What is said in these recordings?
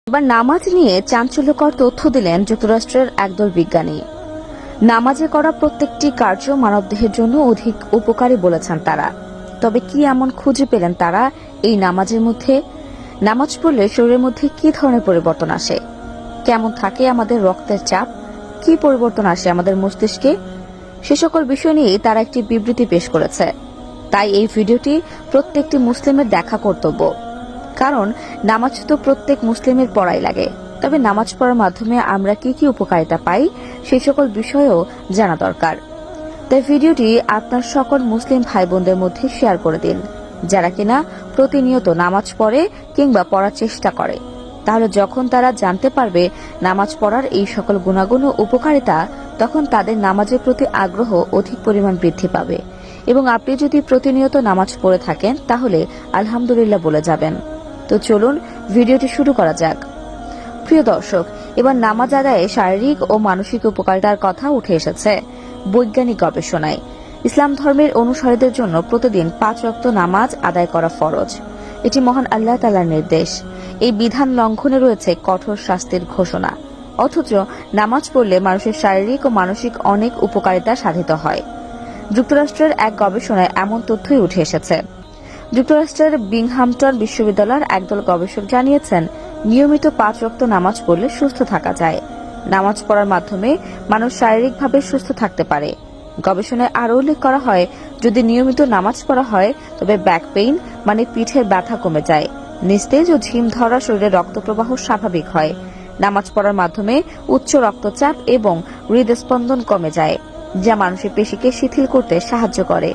এবার নামাজ নিয়ে চাঞ্চল্যকর তথ্য দিলেন যুক্তরাষ্ট্রের একদল বিজ্ঞানী। নামাজে করা প্রত্যেকটি কার্য মানবদেহের জন্য অধিক উপকারী বলেছেন তারা। তবে কি এমন খুঁজে পেলেন তারা এই নামাজের মধ্যে? নামাজ পড়লে শরীরের মধ্যে কি ধরনের পরিবর্তন আসে? কেমন থাকে আমাদের রক্তের চাপ? কি পরিবর্তন আসে আমাদের মস্তিষ্কে? সে সকল বিষয় নিয়ে তারা একটি বিবৃতি পেশ করেছে। তাই এই ভিডিওটি প্রত্যেকটি মুসলিমের দেখা কর্তব্য। কারণ নামাজ তো প্রত্যেক মুসলিমের পড়াই লাগে। তবে নামাজ পড়ার মাধ্যমে আমরা কি কি উপকারিতা পাই সেই সকল বিষয়ও জানা দরকার। তাই ভিডিওটি আপনার সকল মুসলিম ভাই বোনদের মধ্যে শেয়ার করে দিন, যারা কিনা প্রতিনিয়ত নামাজ পড়ে কিংবা পড়ার চেষ্টা করে। তাহলে যখন তারা জানতে পারবে নামাজ পড়ার এই সকল গুণাগুণ ও উপকারিতা, তখন তাদের নামাজের প্রতি আগ্রহ অধিক পরিমাণ বৃদ্ধি পাবে। এবং আপনি যদি প্রতিনিয়ত নামাজ পড়ে থাকেন তাহলে আলহামদুলিল্লাহ বলে যাবেন। তো চলুন ভিডিওটি শুরু করা যাক। প্রিয় দর্শক, এবার নামাজ আদায়ে শারীরিক ও মানসিক উপকারিতার কথা উঠে এসেছে বৈজ্ঞানিক গবেষণায়। ইসলাম ধর্মের অনুসারীদের জন্য প্রতিদিন 5 ওয়াক্ত নামাজ আদায় করা ফরজ। এটি মহান আল্লাহ তাআলার নির্দেশ। এই বিধান লঙ্ঘনে রয়েছে কঠোর শাস্তির ঘোষণা। অথচ নামাজ পড়লে মানুষের শারীরিক ও মানসিক অনেক উপকারিতা সাধিত হয়। যুক্তরাষ্ট্রের এক গবেষণায় এমন তথ্যই উঠে এসেছে। যুক্তরাষ্ট্রের বিংহামটন বিশ্ববিদ্যালয়ের একদল গবেষক জানিয়েছেন, নিয়মিত 5 ওয়াক্ত নামাজ পড়লে সুস্থ থাকা যায়। নামাজ পড়ার মাধ্যমে মানুষ শারীরিকভাবে সুস্থ থাকতে পারে। গবেষণায় আরও উল্লেখ করা হয়, যদি নিয়মিত নামাজ পড়া হয় তবে ব্যাক পেইন মানে পিঠের ব্যথা কমে যায়। নিস্তেজ ও ঝিম ধরা শরীরে রক্তপ্রবাহ স্বাভাবিক হয়। নামাজ পড়ার মাধ্যমে উচ্চ রক্তচাপ এবং হৃদস্পন্দন কমে যায়, যা মানুষের পেশিকে শিথিল করতে সাহায্য করে।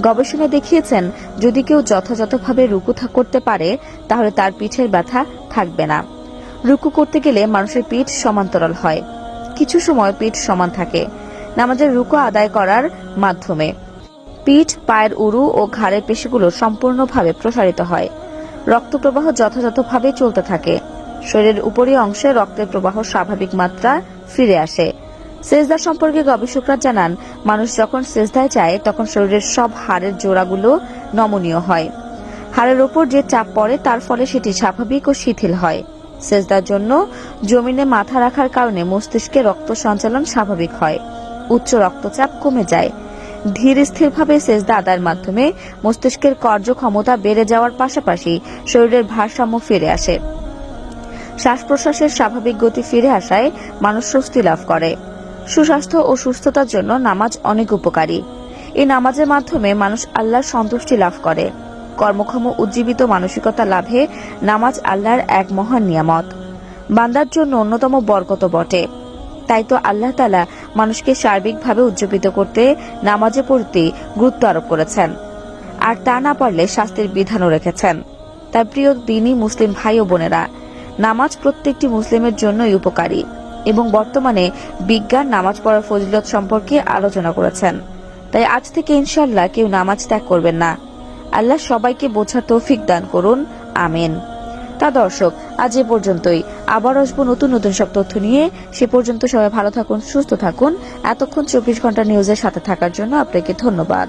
গবেষণায় দেখিয়েছেন, যদি কেউ যথাযথভাবে রুকু করতে পারে তাহলে তার পিঠের ব্যথা থাকবে না। রুকু করতে গেলে মানুষের পিঠ সমান্তরাল হয়। কিছু সময় পিঠ সমান থাকে। নামাজের রুকু আদায় করার মাধ্যমে পিঠ, পায়ের উরু ও ঘাড়ের পেশিগুলো সম্পূর্ণভাবে প্রসারিত হয়। রক্তপ্রবাহ যথাযথভাবে চলতে থাকে। শরীরের উপরি অংশে রক্তের প্রবাহ স্বাভাবিক মাত্রা ফিরে আসে। সেজদা সম্পর্কে গবেষকরা জানান, মানুষ যখন সেজদায় যায় তখন শরীরের সব হাড়ের জোড়াগুলো নমনীয় হয়। হাড়ের ওপর যে চাপ পড়ে তার ফলে সেটি স্বাভাবিক ও শিথিল হয়। সেজদার জন্য জমিনে মাথা রাখার কারণে মস্তিষ্কে রক্ত সঞ্চালন স্বাভাবিক হয়। উচ্চ রক্তচাপ কমে যায়। ধীর স্থিরভাবে সেজদা আদায়ের মাধ্যমে মস্তিষ্কের কার্যক্ষমতা বেড়ে যাওয়ার পাশাপাশি শরীরের ভারসাম্য ফিরে আসে। শ্বাস প্রশ্বাসের স্বাভাবিক গতি ফিরে আসায় মানুষ স্বস্তি লাভ করে। সুস্বাস্থ্য ও সুস্থতার জন্য নামাজ অনেক উপকারী। এই নামাজের মাধ্যমে মানুষ আল্লাহর সন্তুষ্টি লাভ করে। কর্মক্ষম উজ্জীবিত মানসিকতা লাভে নামাজ আল্লাহর এক মহান নিয়ামত, বান্দার জন্য অন্যতম বরকত বটে। তাই তো আল্লাহ তাআলা মানুষকে সার্বিকভাবে উজ্জীবিত করতে নামাজের প্রতি গুরুত্ব আরোপ করেছেন, আর তা না পারলে শাস্তির বিধানও রেখেছেন। তাই প্রিয় দ্বীনী মুসলিম ভাই ও বোনেরা, নামাজ প্রত্যেকটি মুসলিমের জন্যই উপকারী। এবং বর্তমানে বিজ্ঞান নামাজ পড়ার ফজিলত সম্পর্কে আলোচনা করেছেন। তাই আজ থেকে ইনশাআল্লাহ কেউ নামাজ ত্যাগ করবেন না। আল্লাহ সবাইকে বোঝার তৌফিক দান করুন, আমিন। তা দর্শক, আজ এ পর্যন্তই। আবার আসবো নতুন নতুন সব তথ্য নিয়ে। সে পর্যন্ত সবাই ভালো থাকুন, সুস্থ থাকুন। এতক্ষণ 24 ঘন্টা নিউজের সাথে থাকার জন্য আপনাকে ধন্যবাদ।